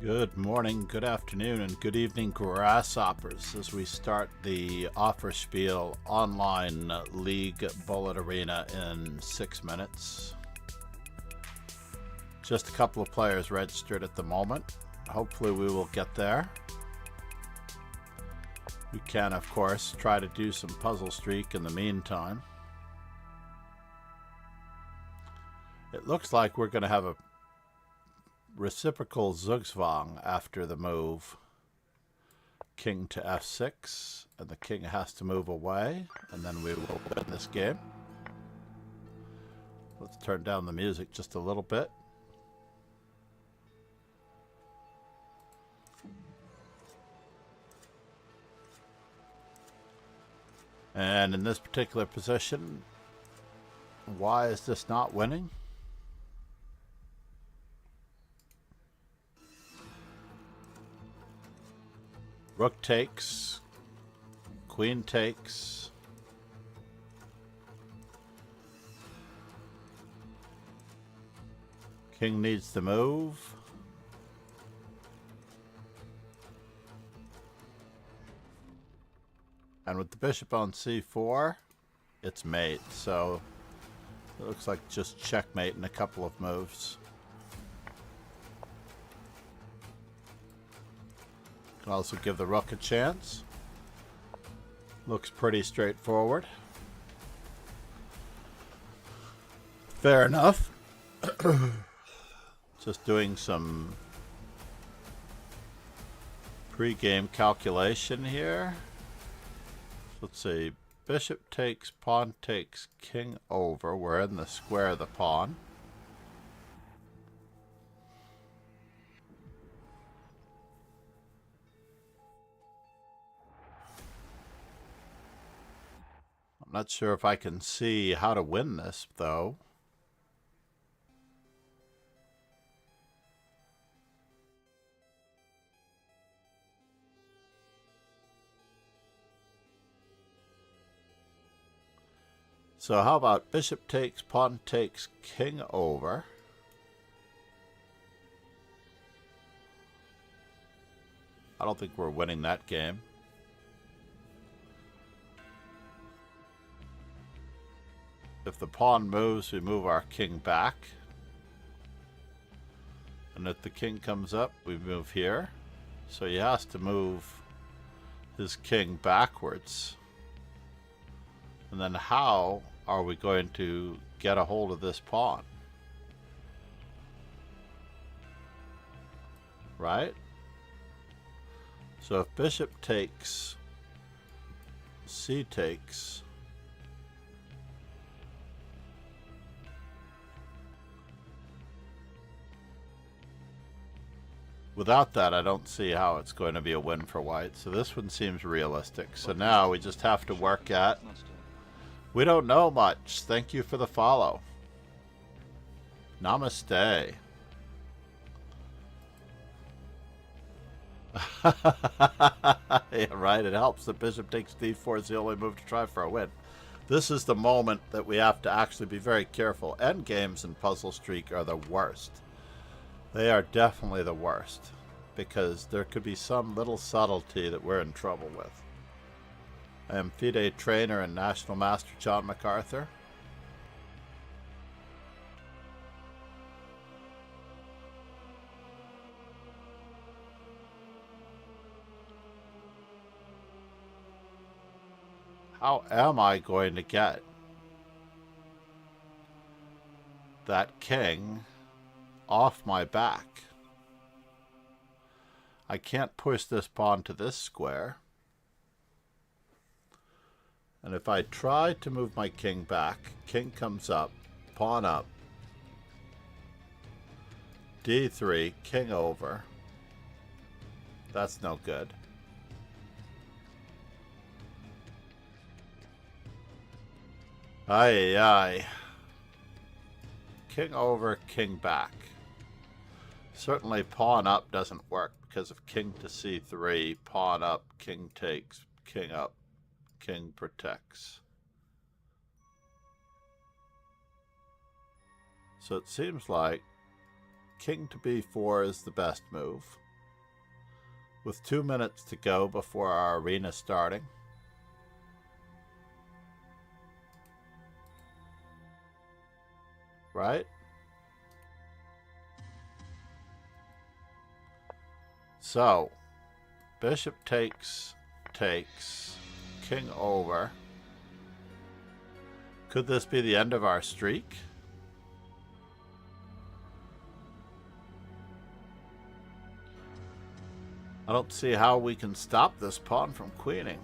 Good morning, good afternoon, and good evening, grasshoppers, as we start the Offer Spiel online league bullet arena in 6 minutes. Just a couple of players registered at the moment. Hopefully we will get there. We can, of course, try to do some Puzzle Streak in the meantime. It looks like we're going to have a reciprocal Zugzwang after the move king to f6, and the king has to move away, and then we will win this game. Let's turn down the music just a little bit. And in this particular position, why is this not winning? Rook takes, queen takes, king needs to move, and with the bishop on c4, it's mate, so it looks like just checkmate in a couple of moves. Can also give the rook a chance. Looks pretty straightforward. Fair enough. Just doing some pre-game calculation here. Let's see. Bishop takes, pawn takes, king over. We're in the square of the pawn. I'm not sure if I can see how to win this, though. So how about bishop takes, pawn takes, king over. I don't think we're winning that game. If the pawn moves, we move our king back. And if the king comes up, we move here. So he has to move his king backwards. And then how are we going to get a hold of this pawn? Right? So if bishop takes, c takes, without that, I don't see how it's going to be a win for white. So this one seems realistic. So now we just have to work at... We don't know much. Thank you for the follow. Namaste. Yeah, right. It helps that bishop takes d4 is the only move to try for a win. This is the moment that we have to actually be very careful. Endgames in Puzzle Streak are the worst. They are definitely the worst, because there could be some little subtlety that we're in trouble with. I am FIDE trainer and National Master John MacArthur. How am I going to get that king off my back? I can't push this pawn to this square. And if I try to move my king back, king comes up, pawn up, d3, king over. That's no good. Aye, aye. King over, king back. Certainly pawn up doesn't work because of king to c3, pawn up, king takes, king up, king protects. So it seems like king to b4 is the best move. With 2 minutes to go before our arena starting. Right? So, bishop takes, king over. Could this be the end of our streak? I don't see how we can stop this pawn from queening.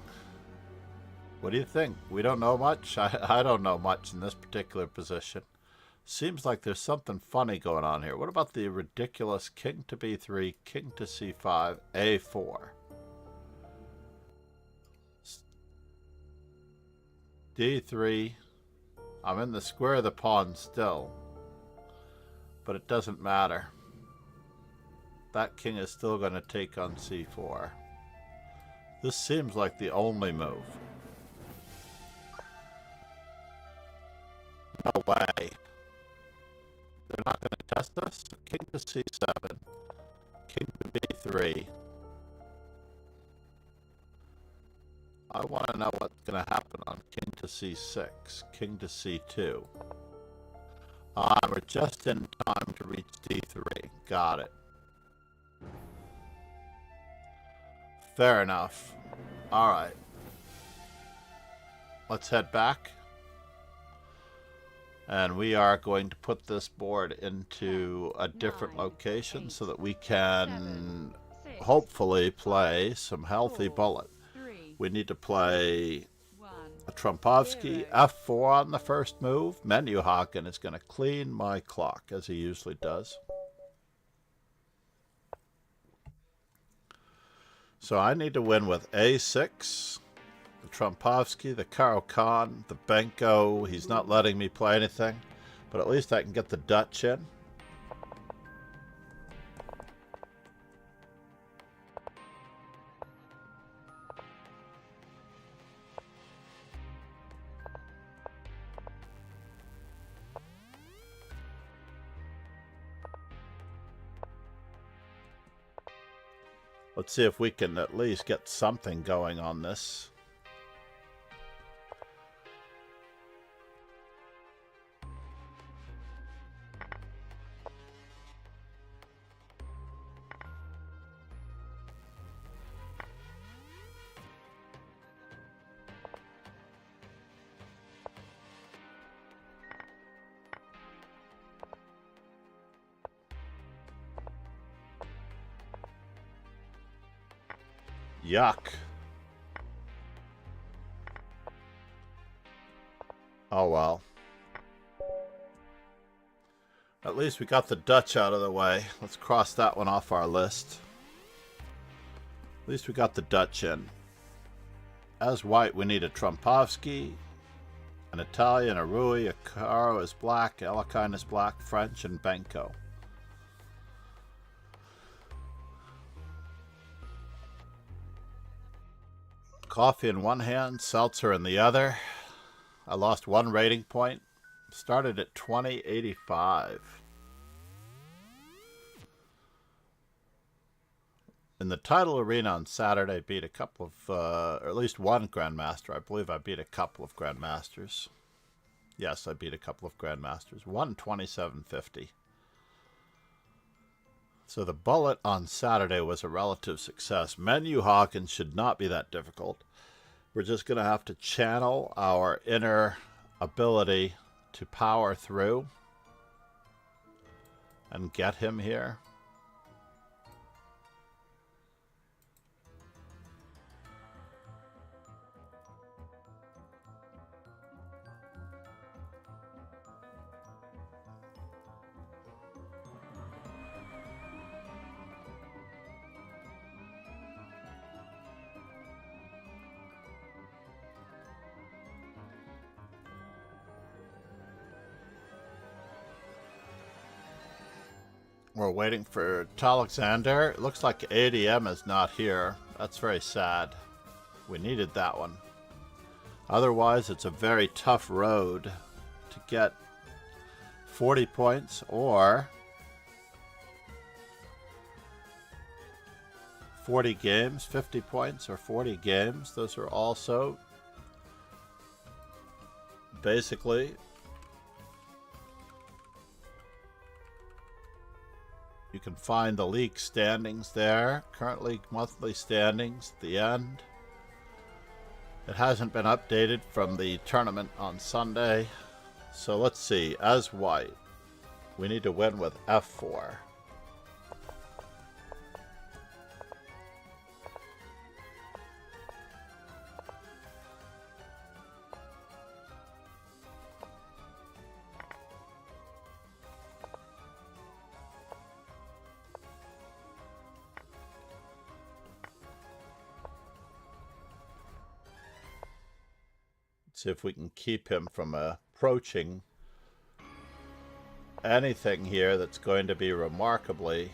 What do you think? We don't know much. I don't know much in this particular position. Seems like there's something funny going on here. What about the ridiculous king to b3, king to c5, a4? d3. I'm in the square of the pawn still, but it doesn't matter. That king is still going to take on c4. This seems like the only move. No way. They're not going to test us. King to c7. King to b3. I want to know what's going to happen on king to c6. King to c2. We're just in time to reach d3. Got it. Fair enough. Alright. Let's head back. And we are going to put this board into a different location so that we can hopefully play some healthy bullet. We need to play a Trumpovsky f4 on the first move. Menuhagen is going to clean my clock, as he usually does. So I need to win with a6, the Trumpovsky, the Caro-Kann, the Benko. He's not letting me play anything, but at least I can get the Dutch in. Let's see if we can at least get something going on this. Yuck. Oh well. At least we got the Dutch out of the way. Let's cross that one off our list. At least we got the Dutch in. As white, we need a Trumpovsky, an Italian, a Rui, a Caro is black, Alekhine is black, French, and Benko. Coffee in one hand, seltzer in the other. I lost 1 rating point. Started at 2085. In the title arena on Saturday, I beat a couple of, or at least one Grandmaster. I believe I beat a couple of Grandmasters. Yes, I beat a couple of Grandmasters. 127.50. So the bullet on Saturday was a relative success. Menuhagen should not be that difficult. We're just going to have to channel our inner ability to power through and get him here. We're waiting for Alexander. It looks like ADM is not here. That's very sad. We needed that one. Otherwise, it's a very tough road to get 40 points or 40 games, 50 points or 40 games. Those are also basically you can find the league standings there. Currently monthly standings at the end. It hasn't been updated from the tournament on Sunday. So let's see. As white, we need to win with F4. See if we can keep him from approaching anything here that's going to be remarkably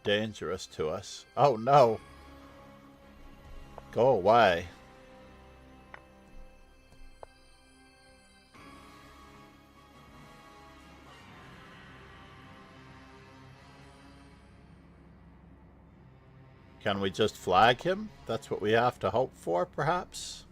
dangerous to us. Oh no! Go away. Can we just flag him? That's what we have to hope for, perhaps?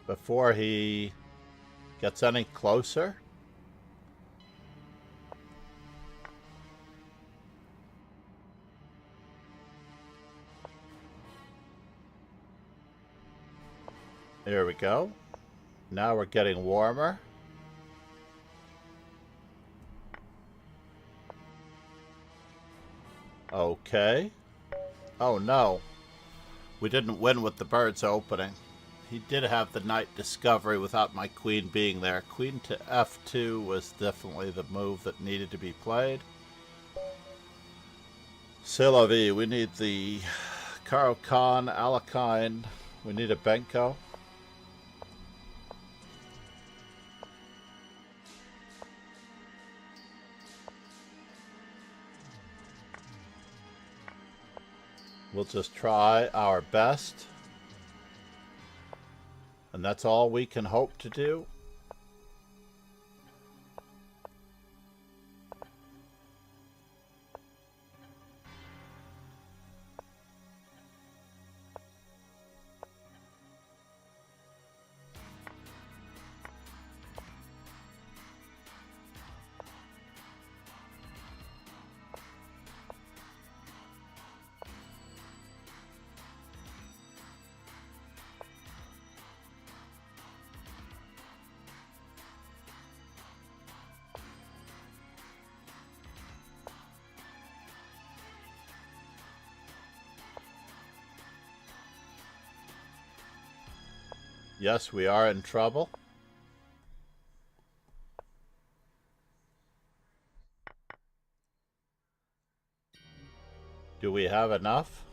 Before he gets any closer. There we go. Now we're getting warmer. Okay. Oh no. We didn't win with the birds opening. He did have the knight discovery without my queen being there. Queen to f2 was definitely the move that needed to be played. C'est la vie. We need the Karo Khan, Alakine. We need a Benko. We'll just try our best. And that's all we can hope to do. Yes, we are in trouble. Do we have enough?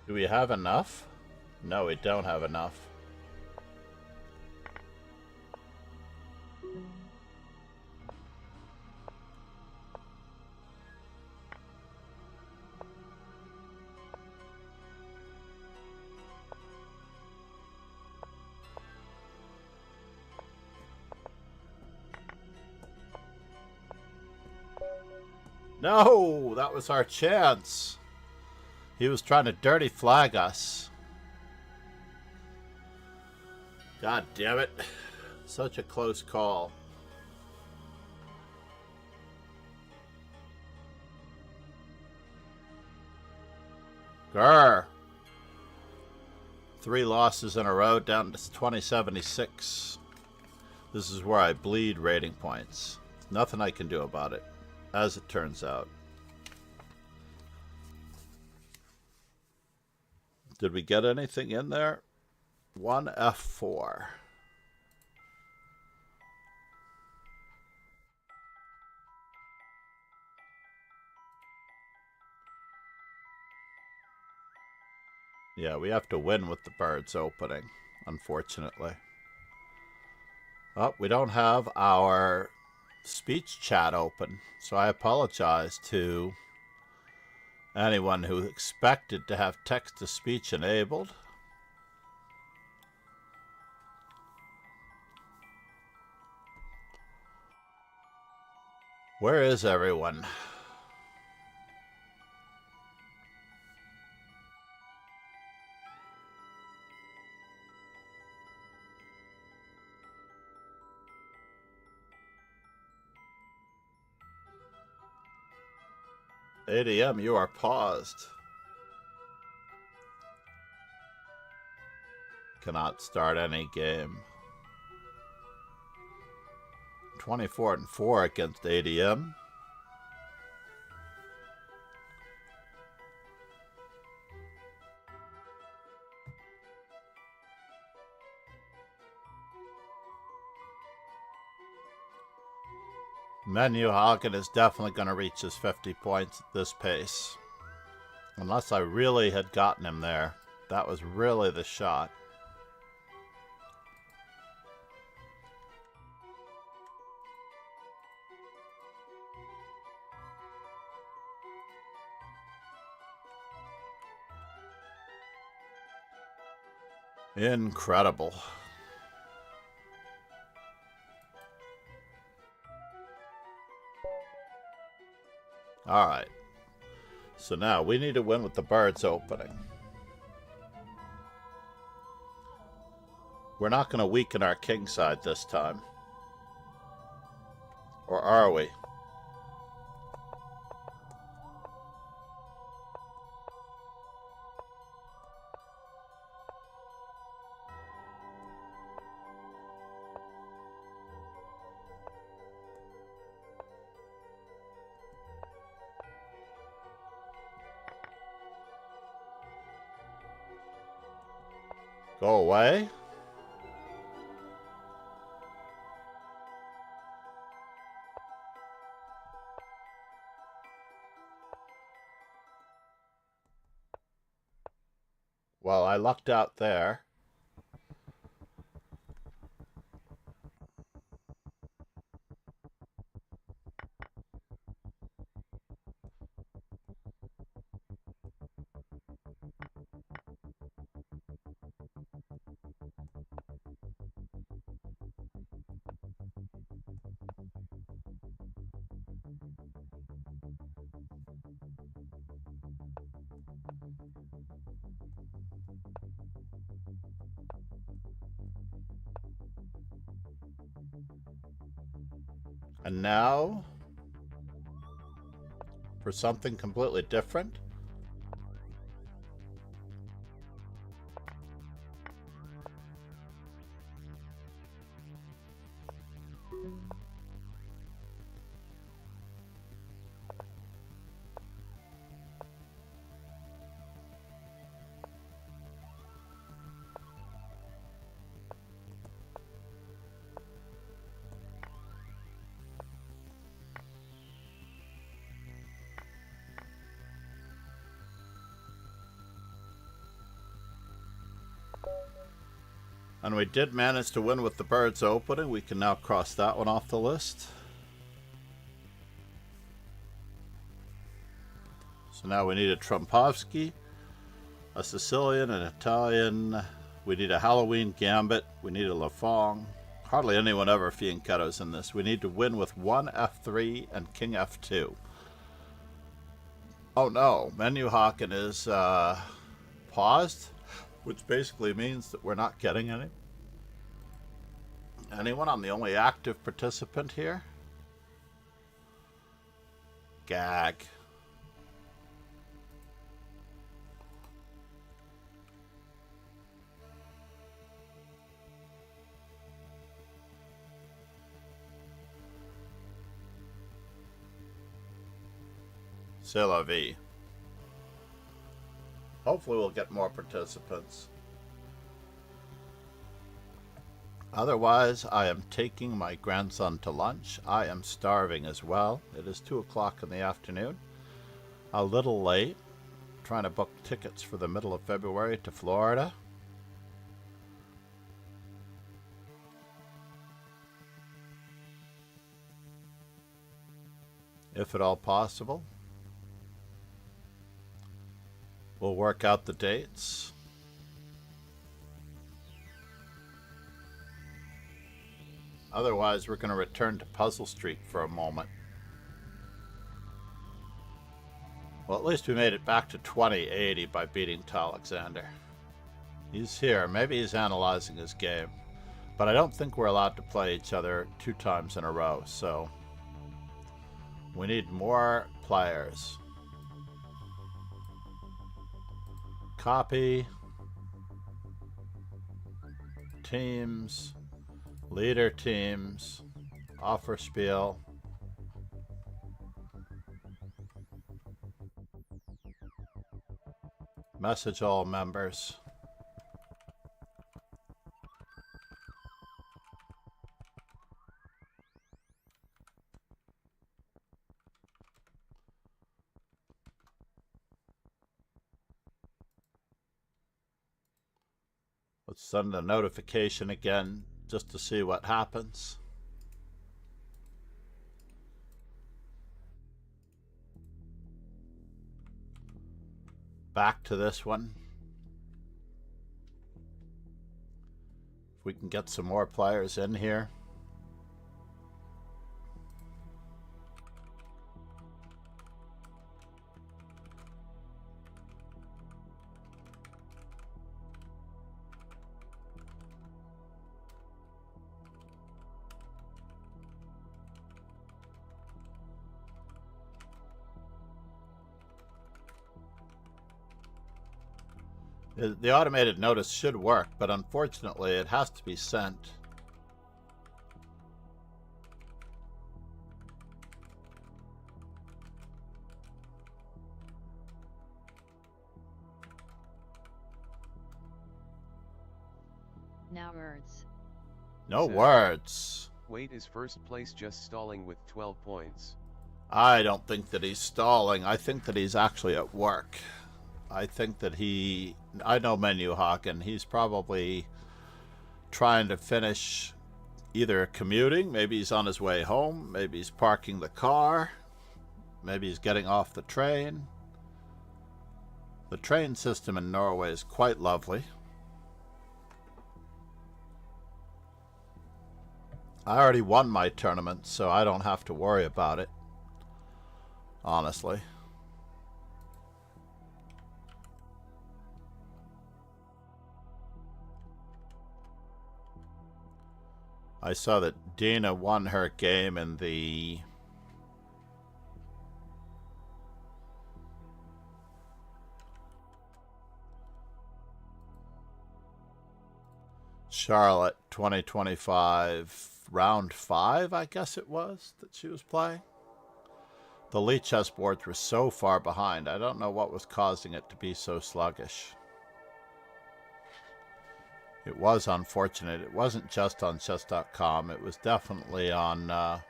Do we have enough? No, we don't have enough. No, that was our chance. He was trying to dirty flag us. God damn it. Such a close call. Grr. 3 losses in a row, down to 2076. This is where I bleed rating points. Nothing I can do about it, as it turns out. Did we get anything in there? 1 F4. Yeah, we have to win with the birds opening, unfortunately. Oh, we don't have our speech chat open, so I apologize to anyone who expected to have text-to-speech enabled. Where is everyone? ADM, you are paused. Cannot start any game. 24-4 against ADM. Menu Hagen is definitely going to reach his 50 points at this pace. Unless I really had gotten him there. That was really the shot. Incredible. Alright. So now we need to win with the birds opening. We're not going to weaken our king side this time. Or are we? Go away? Well, I lucked out there. And now, for something completely different. And we did manage to win with the birds opening. We can now cross that one off the list. So now we need a Trumpovsky, a Sicilian, an Italian. We need a Halloween Gambit. We need a Lafong. Hardly anyone ever fianchettos in this. We need to win with 1 F3 and King F2. Oh no, Menu Haken is paused, which basically means that we're not getting any. Anyone? I'm the only active participant here. Gag. C'est la vie. Hopefully we'll get more participants. Otherwise, I am taking my grandson to lunch. I am starving as well. It is 2 o'clock in the afternoon. A little late trying to book tickets for the middle of February to Florida. If at all possible. We'll work out the dates. Otherwise, we're going to return to Puzzle Street for a moment. Well, at least we made it back to 2080 by beating Alexander. He's here. Maybe he's analyzing his game. But I don't think we're allowed to play each other 2 times in a row, so we need more players. Copy. Teams. Leader teams. Offer spiel. Message all members. Let's send a notification again just to see what happens. Back to this one. If we can get some more players in here. The automated notice should work, but unfortunately it has to be sent. No words. No words. Wade is first place, just stalling with 12 points. I don't think that he's stalling. I think that he's actually at work. I think that I know Menu Hawk, and he's probably trying to finish either commuting, maybe he's on his way home, maybe he's parking the car, maybe he's getting off the train. The train system in Norway is quite lovely. I already won my tournament, so I don't have to worry about it, honestly. I saw that Dina won her game in the Charlotte 2025 round 5, I guess it was, that she was playing. The Lichess boards were so far behind. I don't know what was causing it to be so sluggish. It was unfortunate. It wasn't just on chess.com. It was definitely on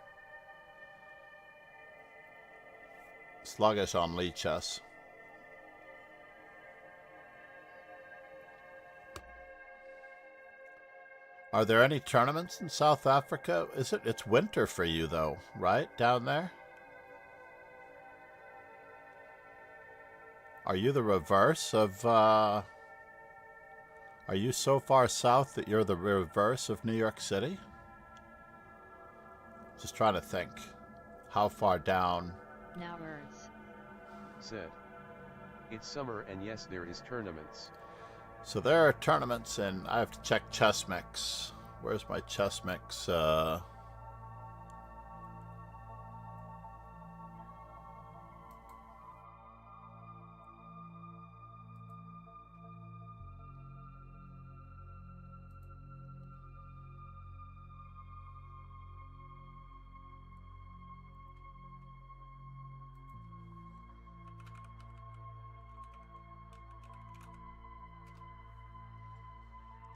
sluggish on Lichess. Are there any tournaments in South Africa? It's winter for you though, right? Down there? Are you the reverse of are you so far south that you're the reverse of New York City? Just trying to think. How far down? No words. Said. It's summer and yes, there is tournaments. So there are tournaments, and I have to check Chess Mix. Where's my Chess Mix?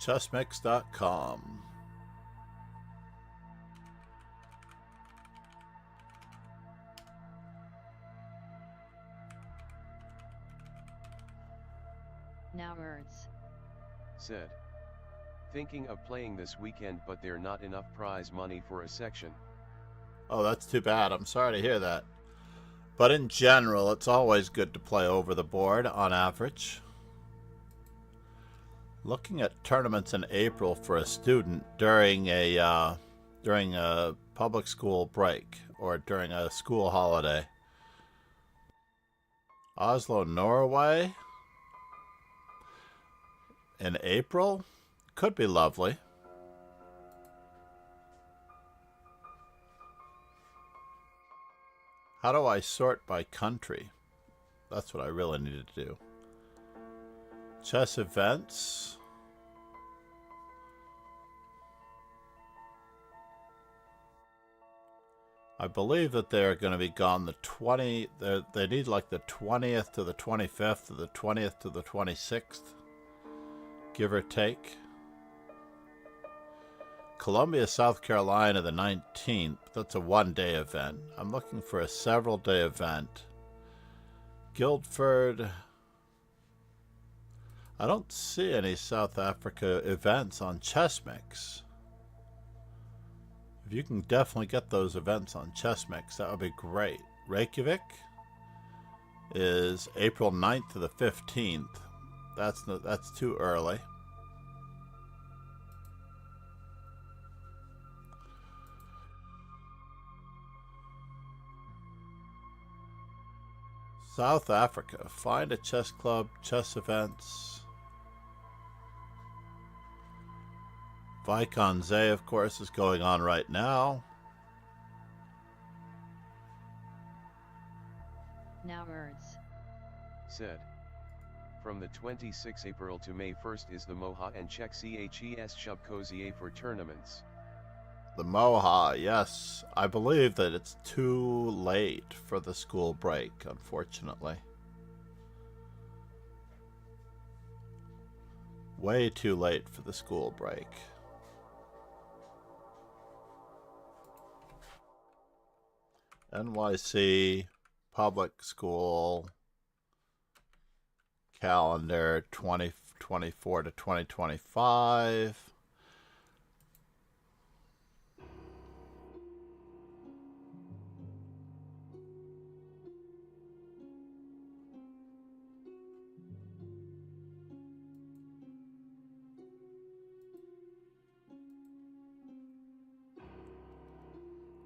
chessmix.com. Now words. Said. Thinking of playing this weekend, but there not enough prize money for a section. Oh, that's too bad. I'm sorry to hear that. But in general, it's always good to play over the board on average. Looking at tournaments in April for a student during a public school break or during a school holiday. Oslo, Norway in April could be lovely. How do I sort by country? That's what I really needed to do. Chess events. I believe that they're going to be gone the 20. They need like the 20th to the 25th or the 20th to the 26th, give or take. Columbia, South Carolina, the 19th. That's a one-day event. I'm looking for a several-day event. Guildford. I don't see any South Africa events on ChessMix. If you can definitely get those events on ChessMix, that would be great. Reykjavik is April 9th to the 15th. That's too early. South Africa. Find a chess club, chess events. Vikonsay, of course, is going on right now. Now words. Said. From the 26th April to May 1st is the Moha and Czech CHES Shubkozie for tournaments. The Moha, yes. I believe that it's too late for the school break, unfortunately. Way too late for the school break. NYC public school calendar 2024 to 2025.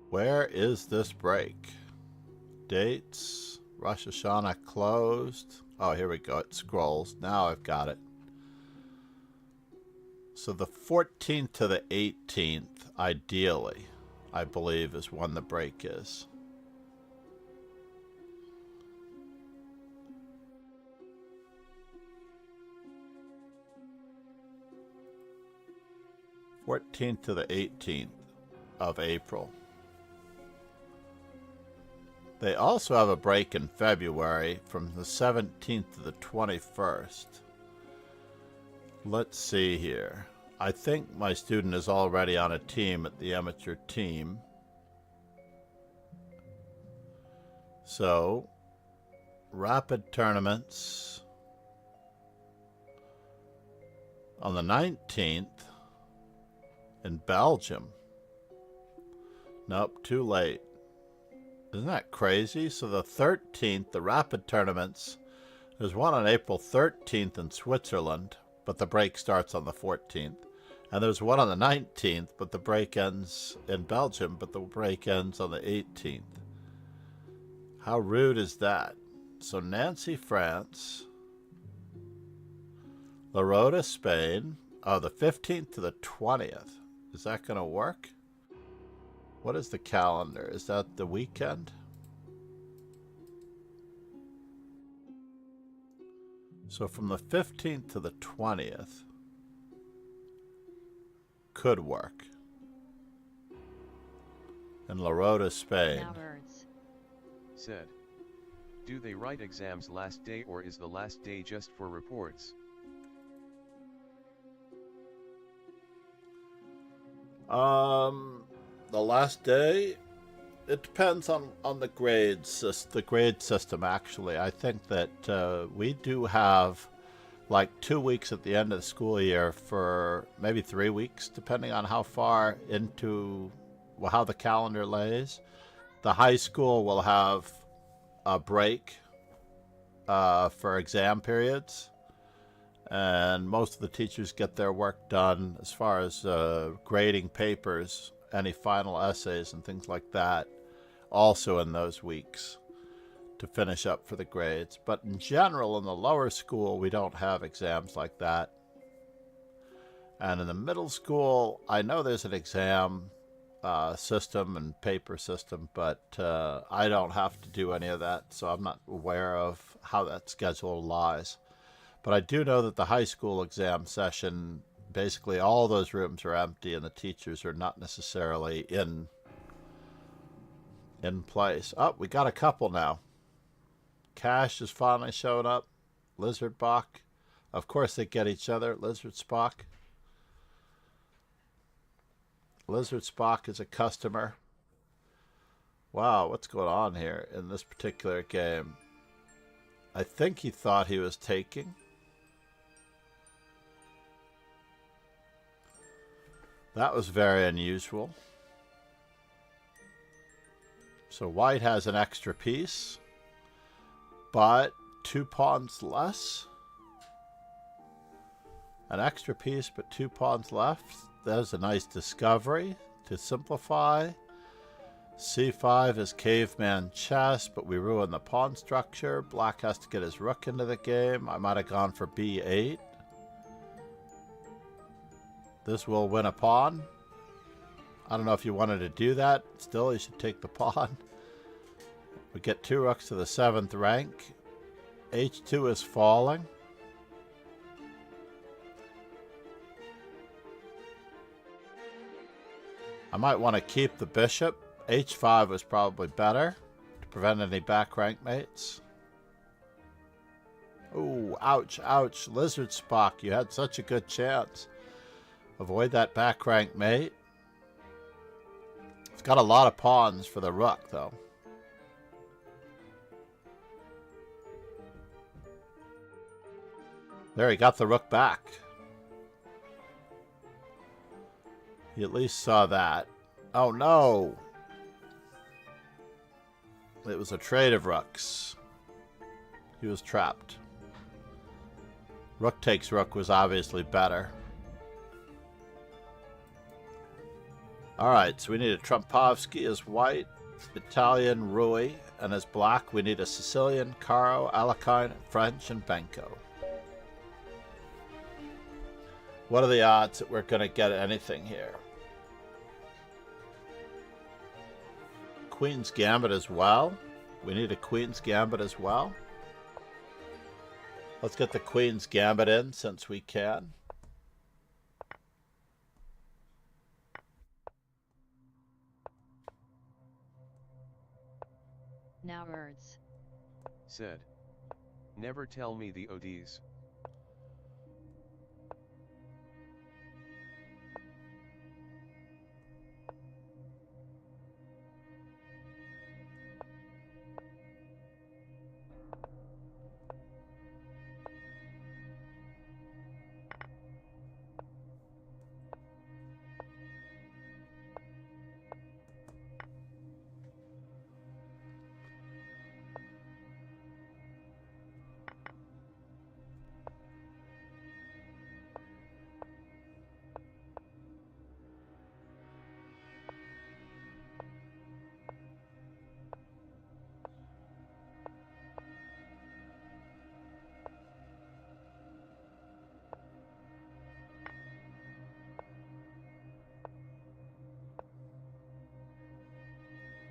Where is this break? Dates. Rosh Hashanah closed. Oh, here we go. It scrolls. Now I've got it. So the 14th to the 18th, ideally, I believe, is when the break is. '14th to the 18th of April. They also have a break in February from the 17th to the 21st. Let's see here. I think my student is already on a team at the amateur team. So, rapid tournaments on the 19th in Belgium. Nope, too late. Isn't that crazy? So the 13th, the rapid tournaments, there's one on April 13th in Switzerland, but the break starts on the 14th. And there's one on the 19th, but the break ends in Belgium, but the break ends on the 18th. How rude is that? So Nancy, France. La Rota, Spain. Oh, the 15th to the 20th. Is that going to work? What is the calendar? Is that the weekend? So from the 15th to the 20th could work. In La Rota, Spain. Now words. Said. Do they write exams last day, or is the last day just for reports? The last day, it depends on the grade system, actually. I think that we do have like 2 weeks at the end of the school year for maybe 3 weeks, depending on how far into, well, how the calendar lays. The high school will have a break for exam periods, and most of the teachers get their work done as far as grading papers, any final essays and things like that, also in those weeks to finish up for the grades. But in general, in the lower school, we don't have exams like that. And in the middle school, I know there's an exam system and paper system, but I don't have to do any of that, so I'm not aware of how that schedule lies. But I do know that the high school exam session, basically all those rooms are empty and the teachers are not necessarily in place. Oh, we got a couple now. Cash has finally shown up. Lizard Bach. Of course they get each other. Lizard Spock. Lizard Spock is a customer. Wow, what's going on here in this particular game? I think he thought he was taking. That was very unusual. So white has an extra piece, but 2 pawns less. An extra piece, but 2 pawns left. There's a nice discovery to simplify. C5 is caveman chess, but we ruin the pawn structure. Black has to get his rook into the game. I might have gone for B8. This will win a pawn. I don't know if you wanted to do that. Still, you should take the pawn. We get 2 rooks to the 7th rank. H2 is falling. I might want to keep the bishop. H5 was probably better to prevent any back rank mates. Ooh, ouch, ouch. Lizard Spock, you had such a good chance. Avoid that back rank mate. It's got a lot of pawns for the rook, though. There, he got the rook back. He at least saw that. Oh, no! It was a trade of rooks. He was trapped. Rook takes rook was obviously better. Alright, so we need a Trumpovsky as white, Italian Rui, and as black we need a Sicilian, Caro, Alekhine, French, and Benko. What are the odds that we're going to get anything here? Queen's Gambit as well. We need a Queen's Gambit as well. Let's get the Queen's Gambit in since we can. Now words. Said. Never tell me the ODs.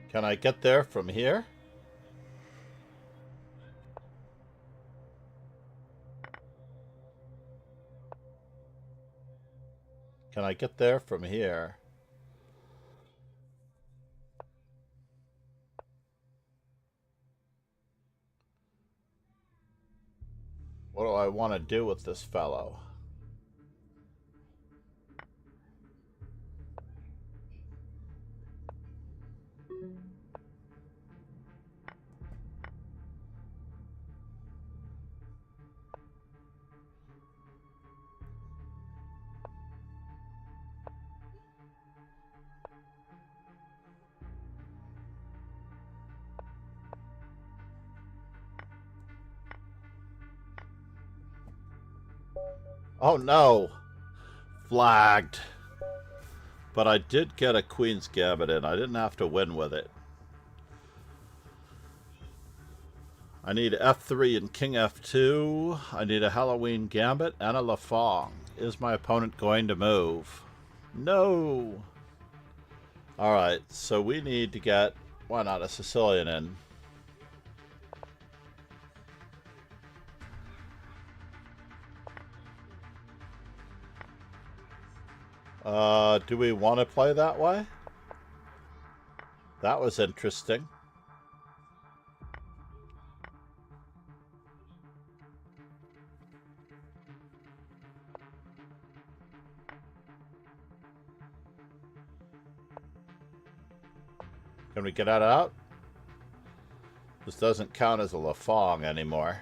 Can I get there from here? Can I get there from here? What do I want to do with this fellow? Oh no! Flagged. But I did get a Queen's Gambit in. I didn't have to win with it. I need F3 and King F2. I need a Halloween Gambit and a Lafong. Is my opponent going to move? No! Alright, so we need to get, why not, a Sicilian in. Do we want to play that way? That was interesting. Can we get that out? This doesn't count as a Lafong anymore.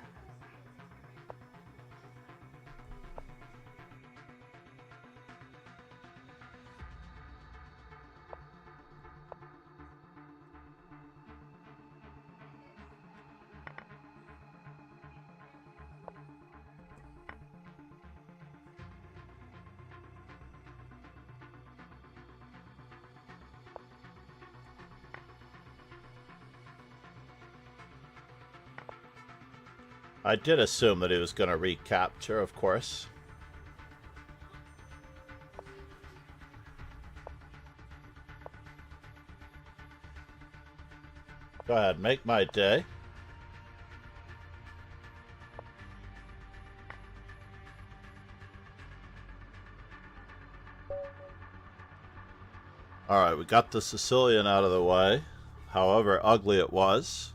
I did assume that he was going to recapture, of course. Go ahead, make my day. Alright, we got the Sicilian out of the way. However ugly it was.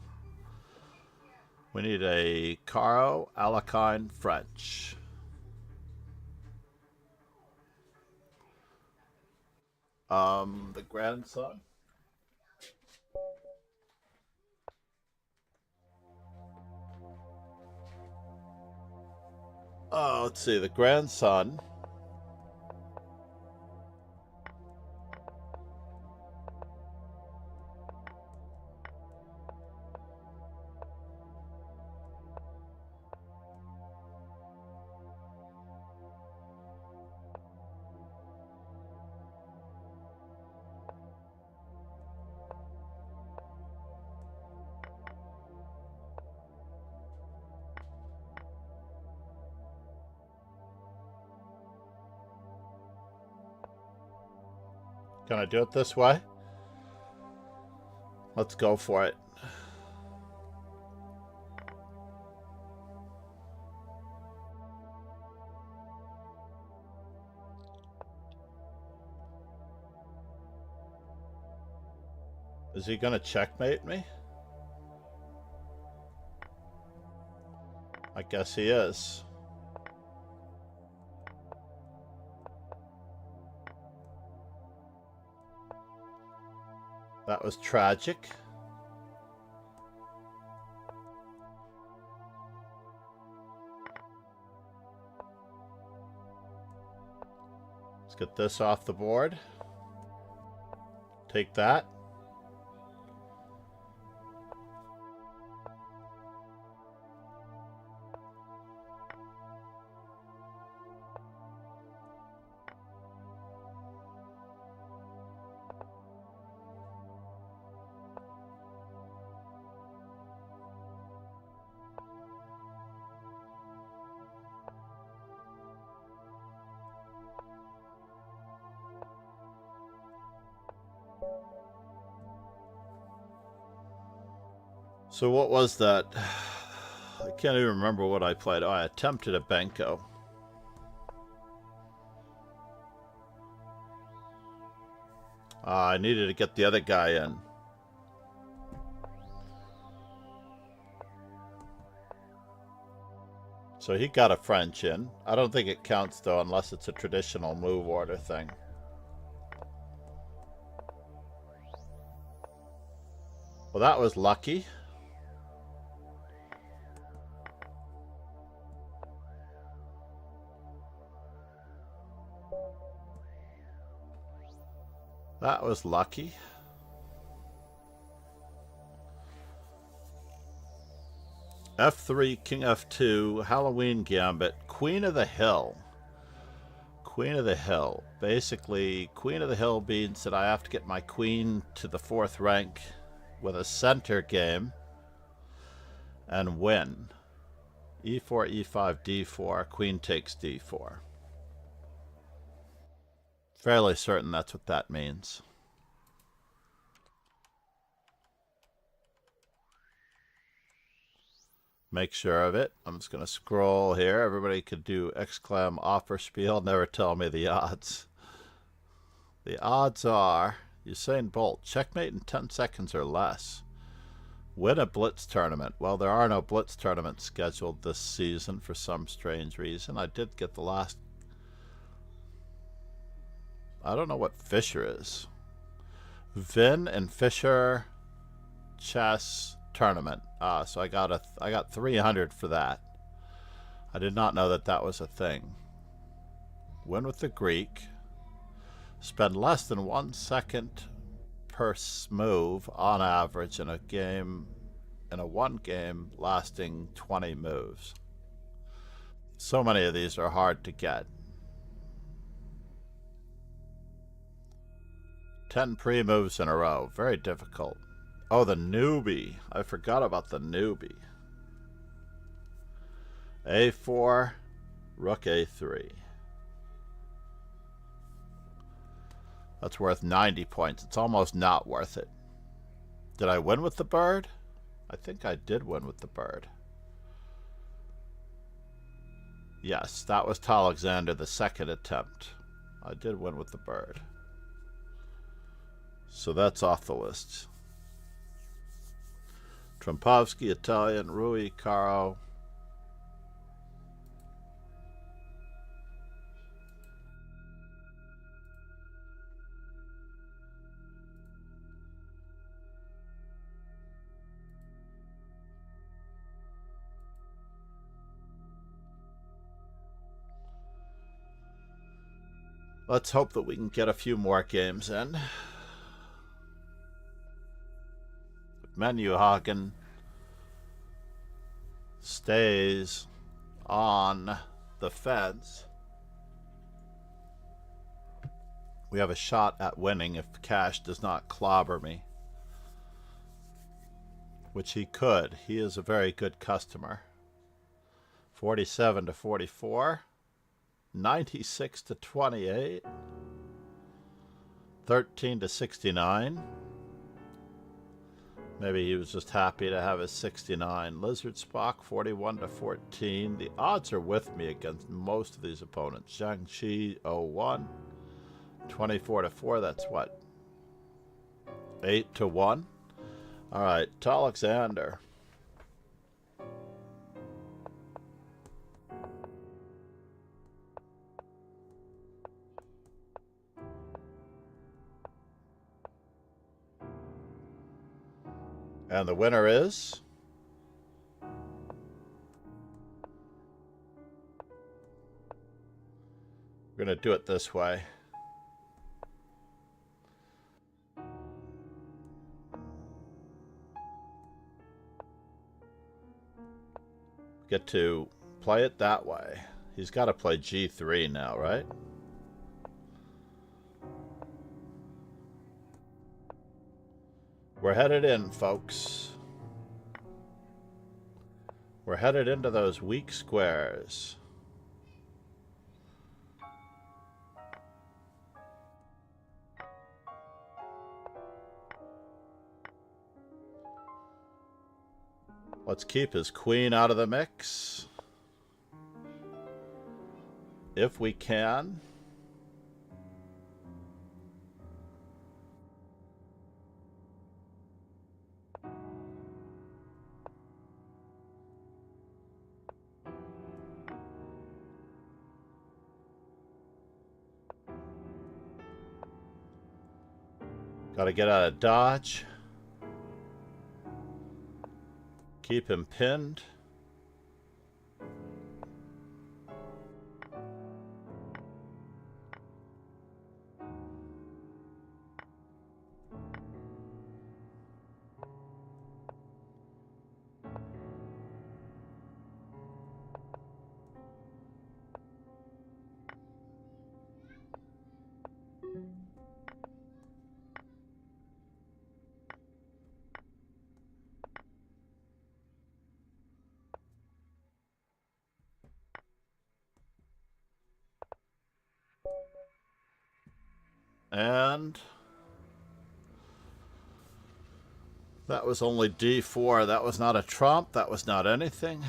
We need a Caro Alakine French. The grandson. Let's see, the grandson. Can I do it this way? Let's go for it. Is he gonna checkmate me? I guess he is. That was tragic. Let's get this off the board. Take that. So what was that? I can't even remember what I played. Oh, I attempted a Benko. I needed to get the other guy in. So he got a French in. I don't think it counts though unless it's a traditional move order thing. Well, that was lucky. That was lucky. F3, King F2, Halloween Gambit, Queen of the Hill. Queen of the Hill. Basically, Queen of the Hill means that I have to get my queen to the 4th rank with a center game and win. E4, E5, D4, queen takes D4. Fairly certain that's what that means. Make sure of it. I'm just going to scroll here. Everybody could do exclam offer spiel. Never tell me the odds. The odds are Usain Bolt, checkmate in 10 seconds or less. Win a blitz tournament. Well, there are no blitz tournaments scheduled this season for some strange reason. I did get the last... I don't know what Fisher is. Vin and Fisher chess tournament. So I got 300 for that. I did not know that that was a thing. Win with the Greek. Spend less than 1 second per move on average in a game, in a one game lasting 20 moves. So many of these are hard to get. 10 pre-moves in a row. Very difficult. Oh, the newbie. I forgot about the newbie. A4, rook A3. That's worth 90 points. It's almost not worth it. Did I win with the bird? I think I did win with the bird. Yes, that was Alexander, the second attempt. I did win with the bird. So that's off the list. Trompovsky, Italian, Rui, Caro. Let's hope that we can get a few more games in. Menuhagen stays on the fence. We have a shot at winning if Cash does not clobber me, which he could. He is a very good customer. 47 to 44, 96 to 28, 13 to 69. Maybe he was just happy to have his 69. Lizard Spock, 41 to 14. The odds are with me against most of these opponents. Zhangqi, 01. 24 to 4, that's what? 8 to 1. All right, Alexander. And the winner is... We're going to do it this way. Get to play it that way. He's got to play G3 now, right? We're headed in, folks. We're headed into those weak squares. Let's keep his queen out of the mix, if we can. Got to get out of dodge. Keep him pinned. And that was only d4. That was not a trump. That was not anything.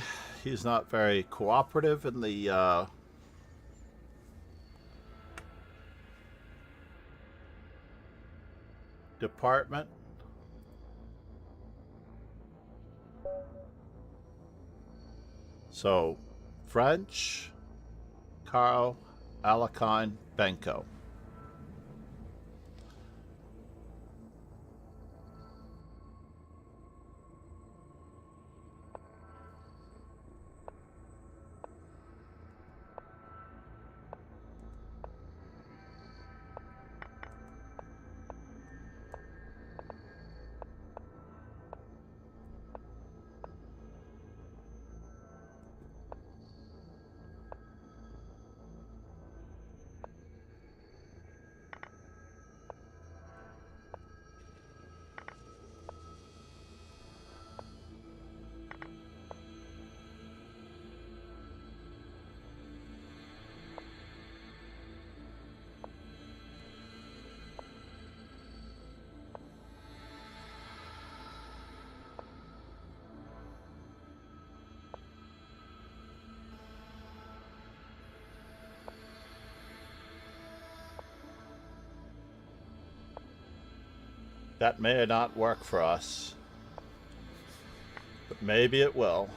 He's not very cooperative in the department. So, French, Caro, Alekhine, Benko. That may not work for us, but maybe it will.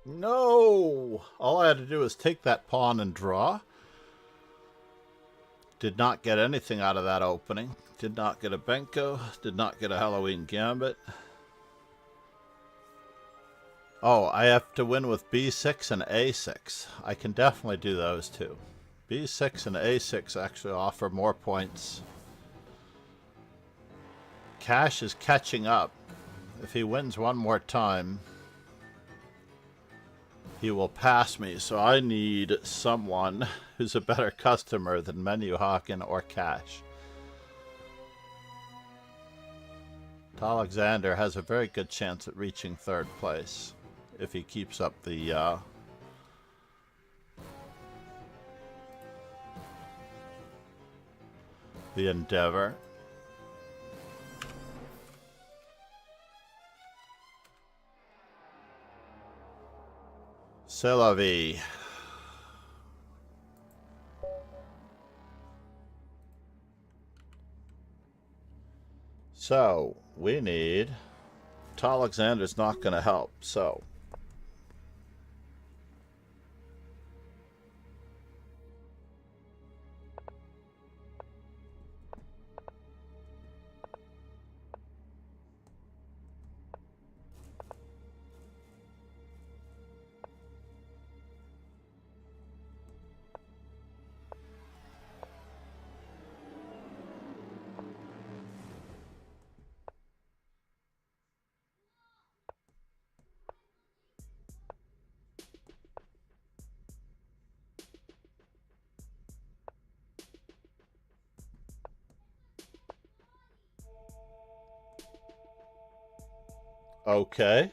No! All I had to do was take that pawn and draw. Did not get anything out of that opening. Did not get a Benko. Did not get a Halloween Gambit. Oh, I have to win with b6 and a6. I can definitely do those two. b6 and a6 actually offer more points. Cash is catching up. If he wins one more time, he will pass me, so I need someone who's a better customer than Menu Hawken or Cash. Alexander has a very good chance at reaching third place if he keeps up the endeavor. C'est la vie. So, we need... Alexander's not going to help, so... Okay.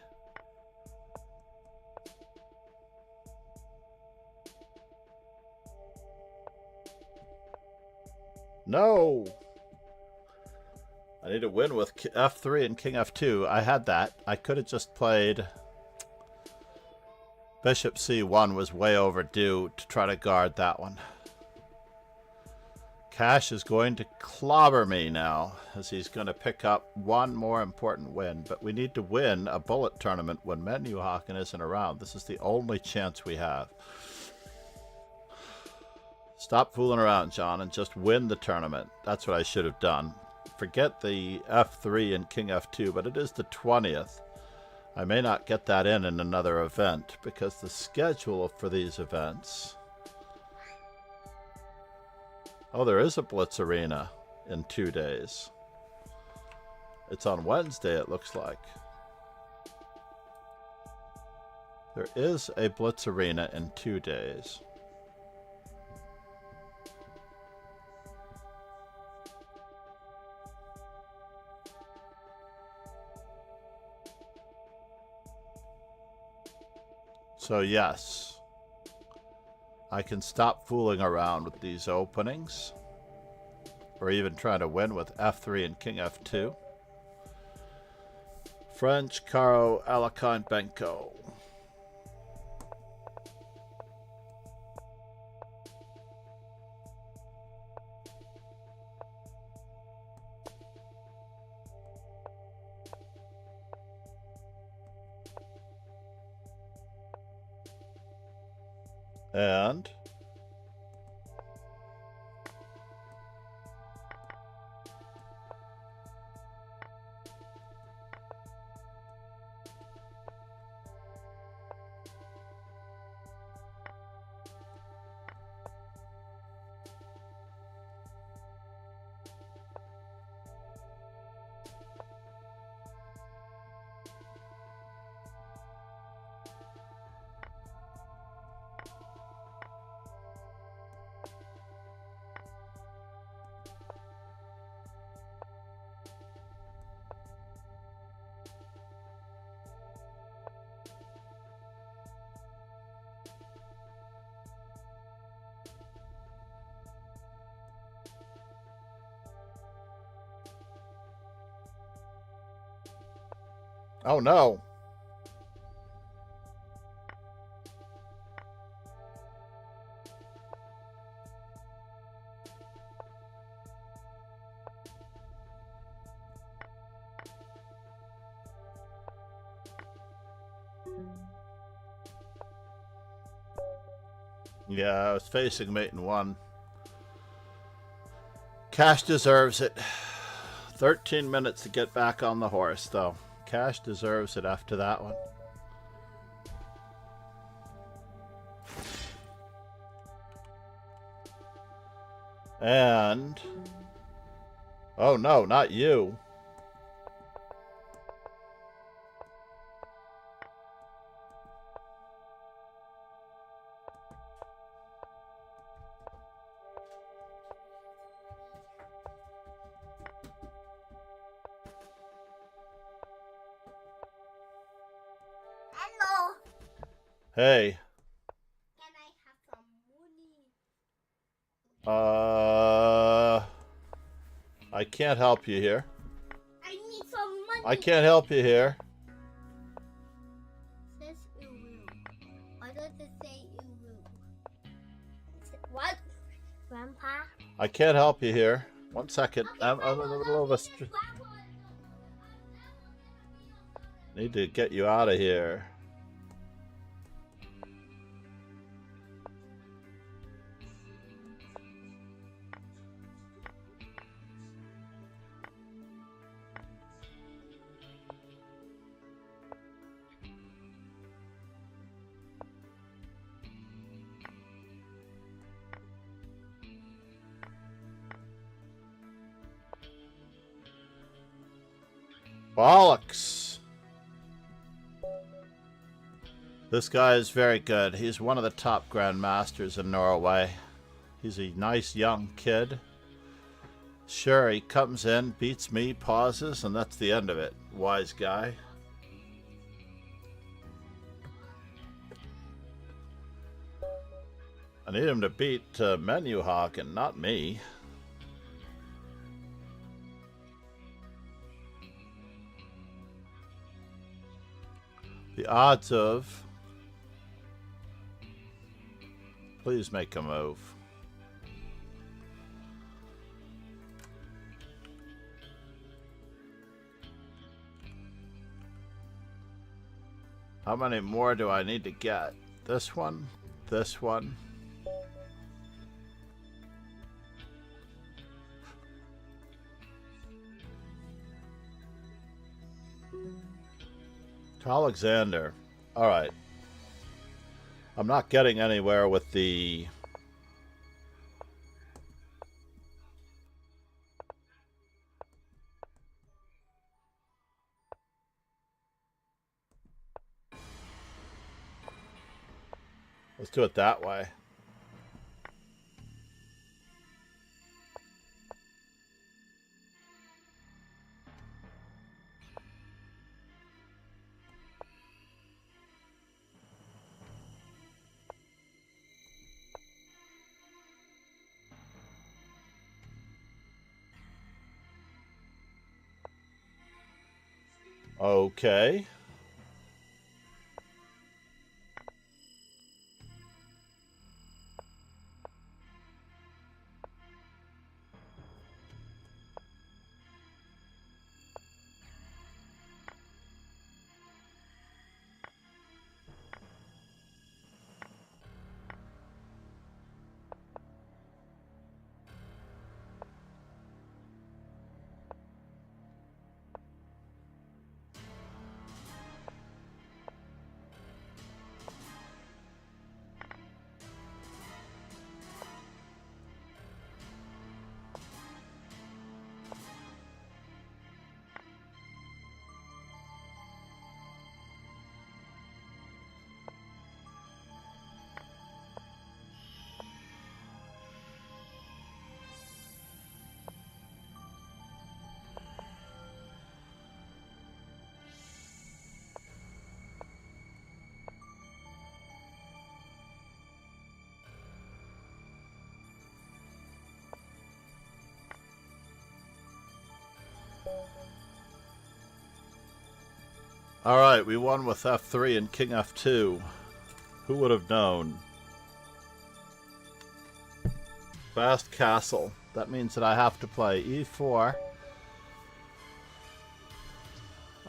No! I need to win with f3 and king f2. I had that. I could have just played... Bishop c1 was way overdue to try to guard that one. Cash is going to clobber me now, as he's going to pick up one more important win. But we need to win a bullet tournament when Menuhaken isn't around. This is the only chance we have. Stop fooling around, John, and just win the tournament. That's what I should have done. Forget the F3 and King F2, but it is the 20th. I may not get that in another event, because the schedule for these events... Oh, there is a Blitz Arena in 2 days. It's on Wednesday, it looks like. There is a Blitz Arena in 2 days. So yes, I can stop fooling around with these openings, or even trying to win with F3 and King F2. French, Caro, Alakan, Benko. And oh no. Yeah, I was facing mate in 1. Cash deserves it. 13 minutes to get back on the horse, though. Cash deserves it after that one. And... oh no, not you. Hello. Hey. Can I have some money? I can't help you here. I need some money. I can't help you here. Says you will. Why does it say you will? What? Grandpa? I can't help you here. 1 second. I'm in the middle of a... Need to get you out of here. Bollocks. This guy is very good. He's one of the top grandmasters in Norway. He's a nice young kid. Sure, he comes in, beats me, pauses, and that's the end of it. Wise guy. I need him to beat Menuhaken, not me. The odds of... please make a move. How many more do I need to get? This one, this one. To Alexander. Alright. I'm not getting anywhere with the... Let's do it that way. Okay. Alright, we won with F3 and King F2. Who would have known? Fast castle. That means that I have to play E4.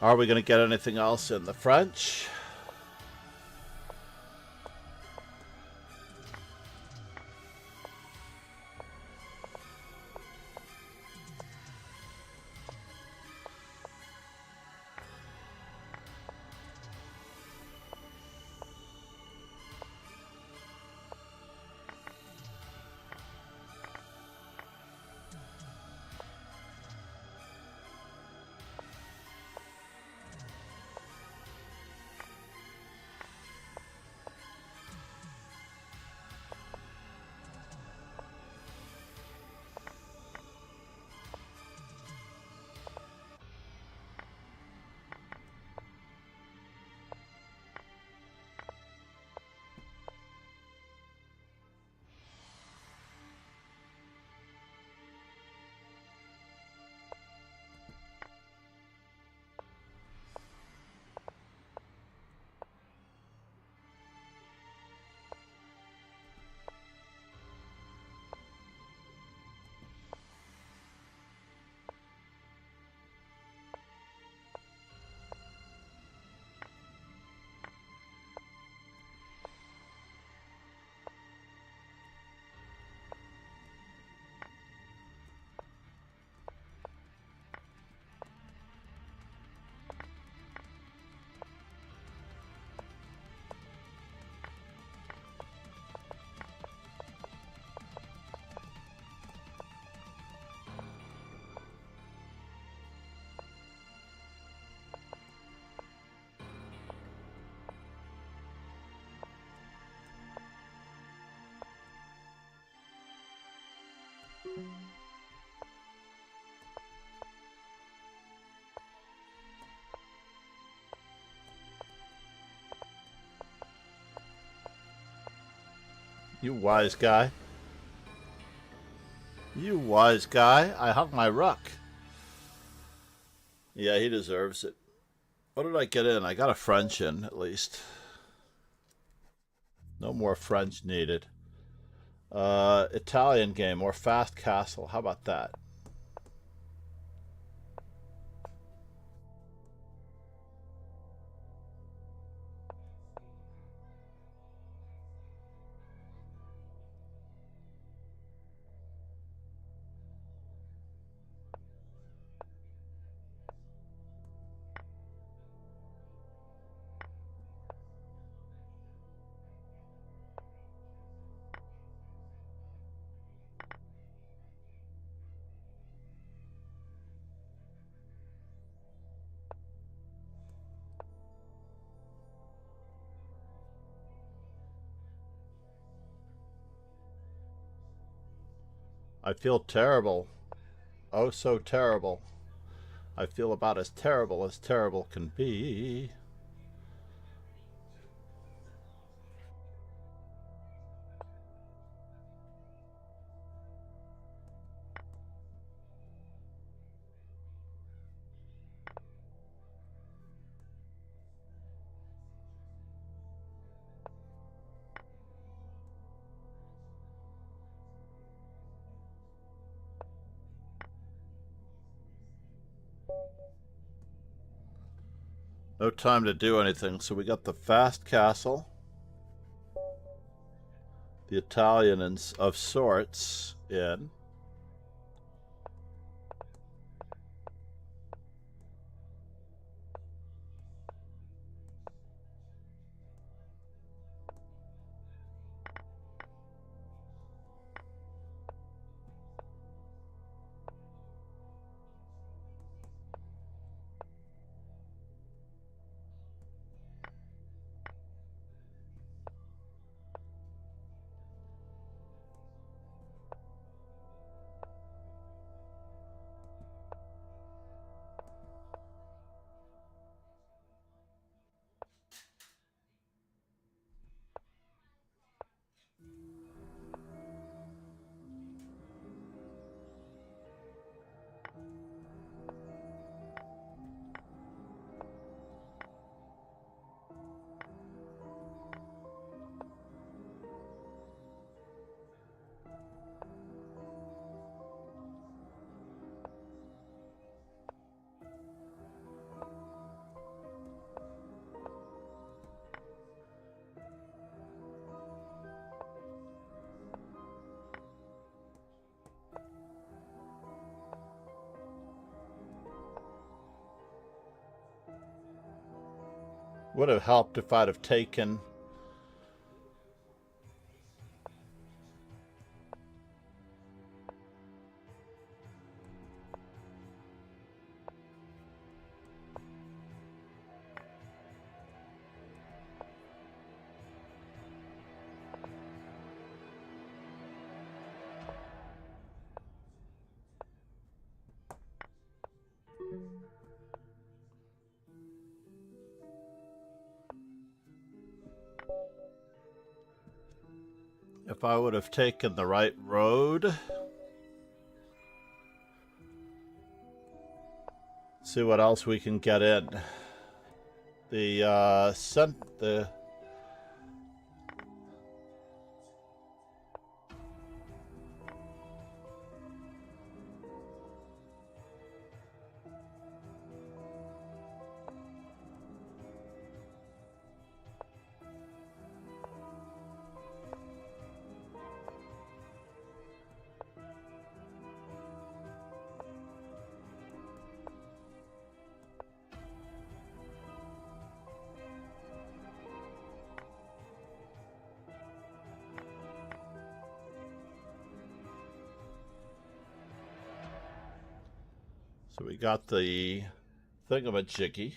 Are we going to get anything else in the French? You wise guy. You wise guy. I hung my ruck. Yeah, he deserves it. What did I get in? I got a French in, at least. No more French needed. Italian game or fast castle. How about that? I feel terrible. Oh, so terrible. I feel about as terrible can be. No time to do anything, so we got the fast castle, the Italian of sorts in. Would have helped if I'd have taken if I would have taken the right road. See what else we can get in. The So we got the thingamajiggy.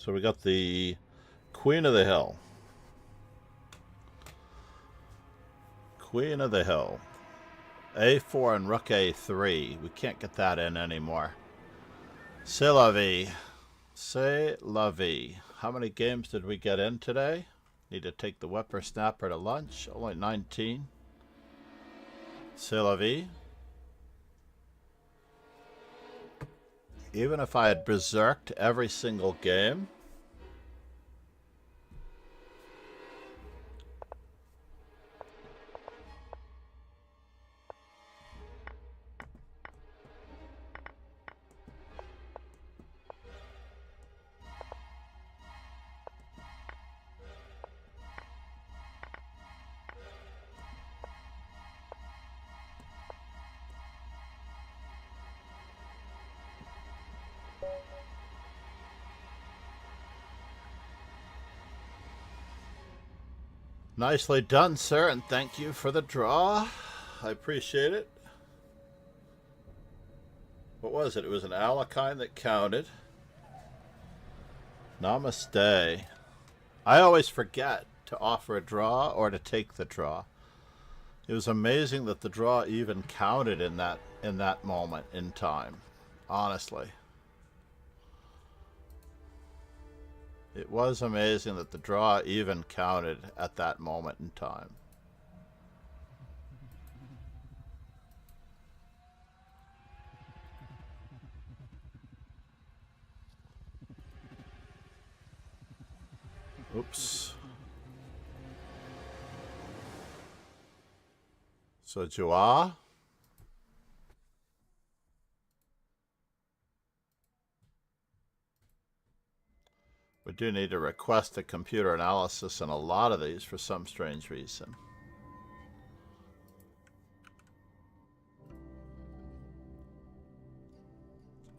So we got the Queen of the Hill. Queen of the Hill. A4 and Rook A3. We can't get that in anymore. C'est la vie. C'est la vie. How many games did we get in today? Need to take the whippersnapper to lunch. Only 19. C'est la vie. Even if I had berserked every single game, Nicely done, sir, and thank you for the draw. I appreciate it. What was it? It was an Alakine that counted. Namaste. I always forget to offer a draw or to take the draw. It was amazing that the draw even counted in that moment in time. Honestly. It was amazing that the draw even counted at that moment in time. Oops. So Joa. We do need to request a computer analysis in a lot of these for some strange reason.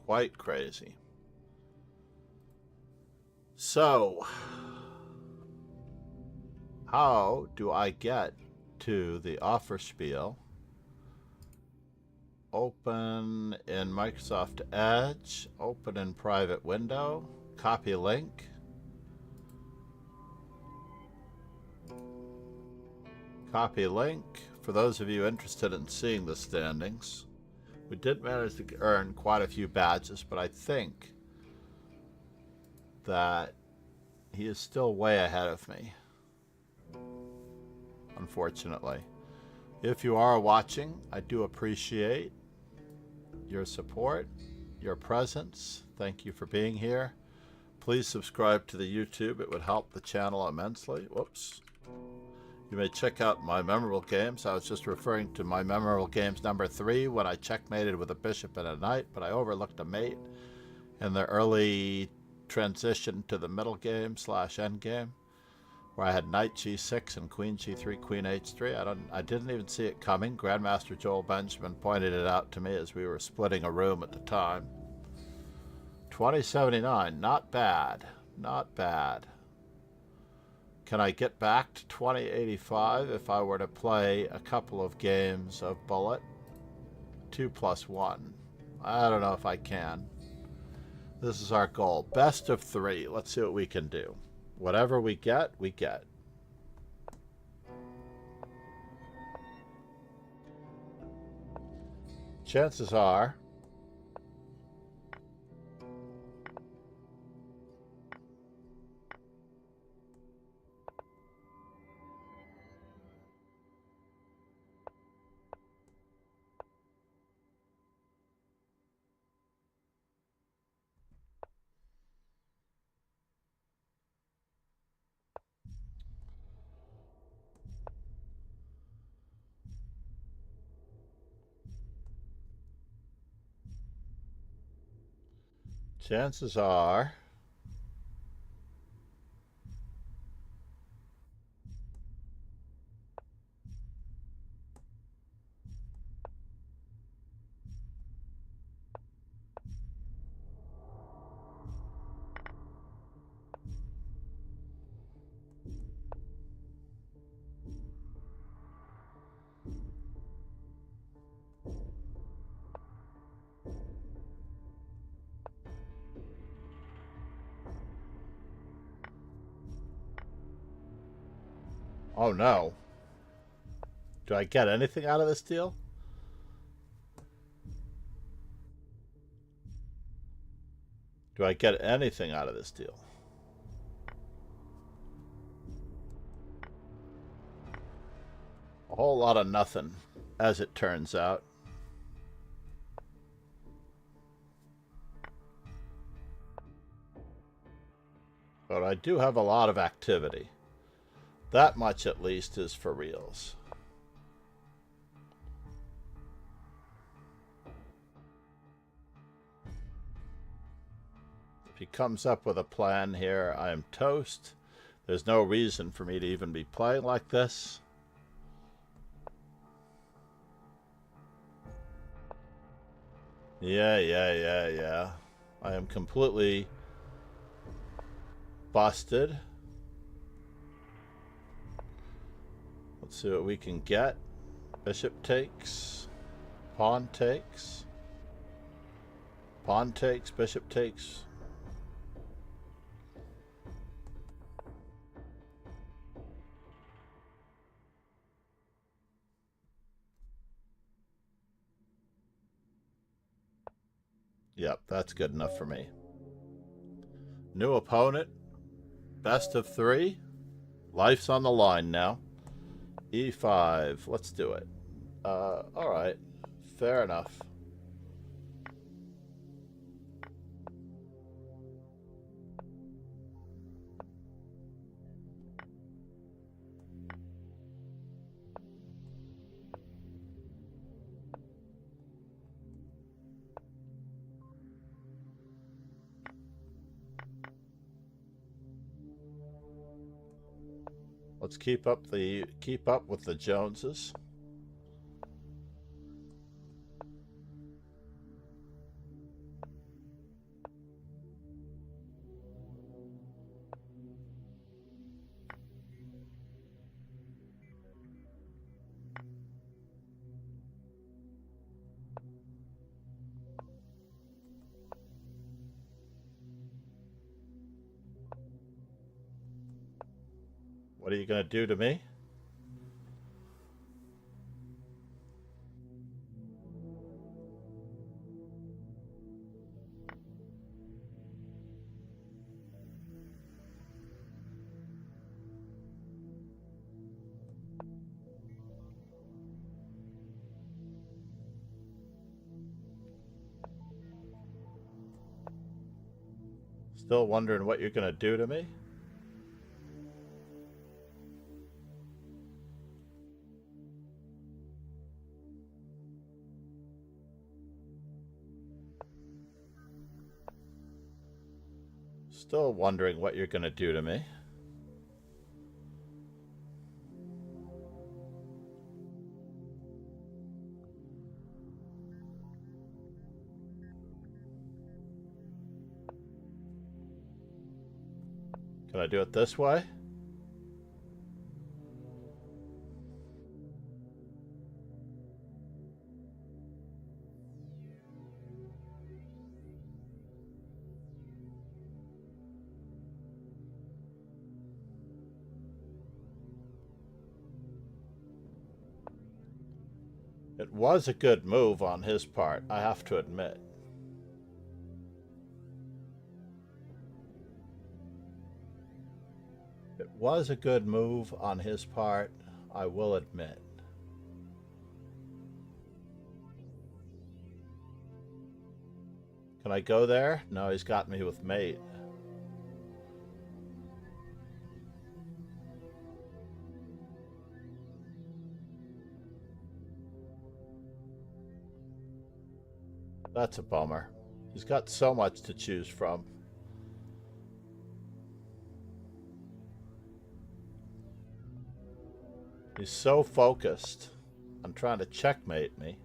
Quite crazy. So, how do I get to the offer spiel? Open in Microsoft Edge, open in private window, copy link. Copy link. For those of you interested in seeing the standings, we did manage to earn quite a few badges, but I think that he is still way ahead of me, unfortunately. If you are watching, I do appreciate your support, your presence. Thank you for being here. Please subscribe to the YouTube. It would help the channel immensely. Whoops. You may check out my memorable games. I was just referring to my memorable games number 3 when I checkmated with a bishop and a knight, but I overlooked a mate in the early transition to the middle game / end game, where I had knight g6 and queen g3, queen h3. I didn't even see it coming. Grandmaster Joel Benjamin pointed it out to me as we were splitting a room at the time. 2079, not bad, not bad. Can I get back to 2085 if I were to play a couple of games of Bullet? 2+1. I don't know if I can. This is our goal. Best of 3. Let's see what we can do. Whatever we get, we get. Chances are chances are oh no. Do I get anything out of this deal? Do I get anything out of this deal? A whole lot of nothing, as it turns out. But I do have a lot of activity. That much at least is for reals. If he comes up with a plan here, I am toast. There's no reason for me to even be playing like this. Yeah. I am completely busted. Let's see what we can get. Bishop takes. Pawn takes. Pawn takes. Bishop takes. Yep, that's good enough for me. New opponent. Best of 3. Life's on the line now. E5. Let's do it. Alright. Fair enough. Let's keep up with the Joneses. What are you going to do to me? Still wondering what you're going to do to me? Still wondering what you're going to do to me. Can I do it this way? It was a good move on his part, I have to admit. It was a good move on his part, I will admit. Can I go there? No, he's got me with mate. That's a bummer. He's got so much to choose from. He's so focused on trying to checkmate me.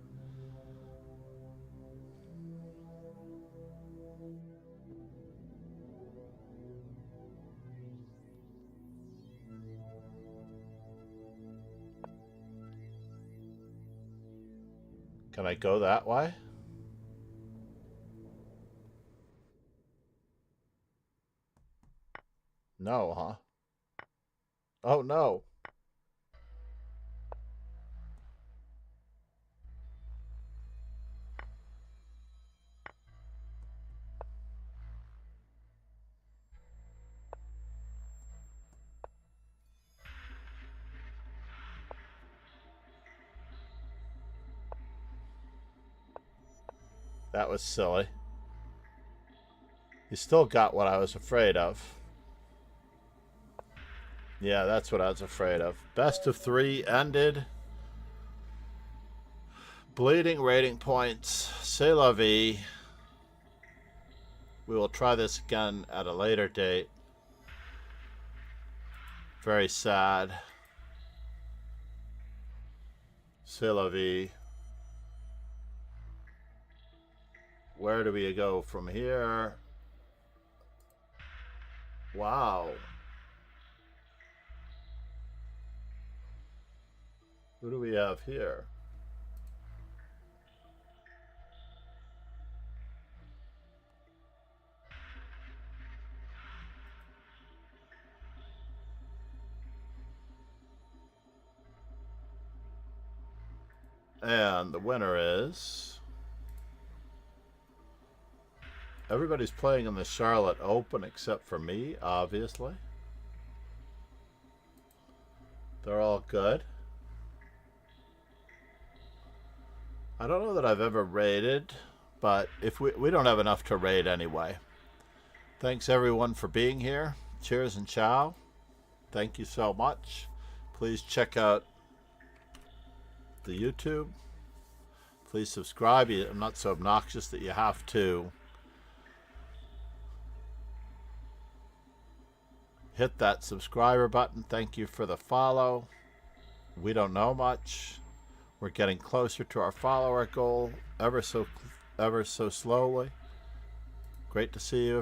Can I go that way? No, huh? Oh, no. That was silly. He still got what I was afraid of. Yeah, that's what I was afraid of. Best of 3 ended. Bleeding rating points. C'est la vie. We will try this again at a later date. Very sad. C'est la vie. Where do we go from here? Wow. Who do we have here? And the winner is... Everybody's playing in the Charlotte Open except for me, obviously. They're all good. I don't know that I've ever raided, but if we don't have enough to raid anyway. Thanks everyone for being here. Cheers and ciao. Thank you so much. Please check out the YouTube. Please subscribe. I'm not so obnoxious that you have to hit that subscriber button. Thank you for the follow. We don't know much. We're getting closer to our follower goal ever so slowly. Great to see you.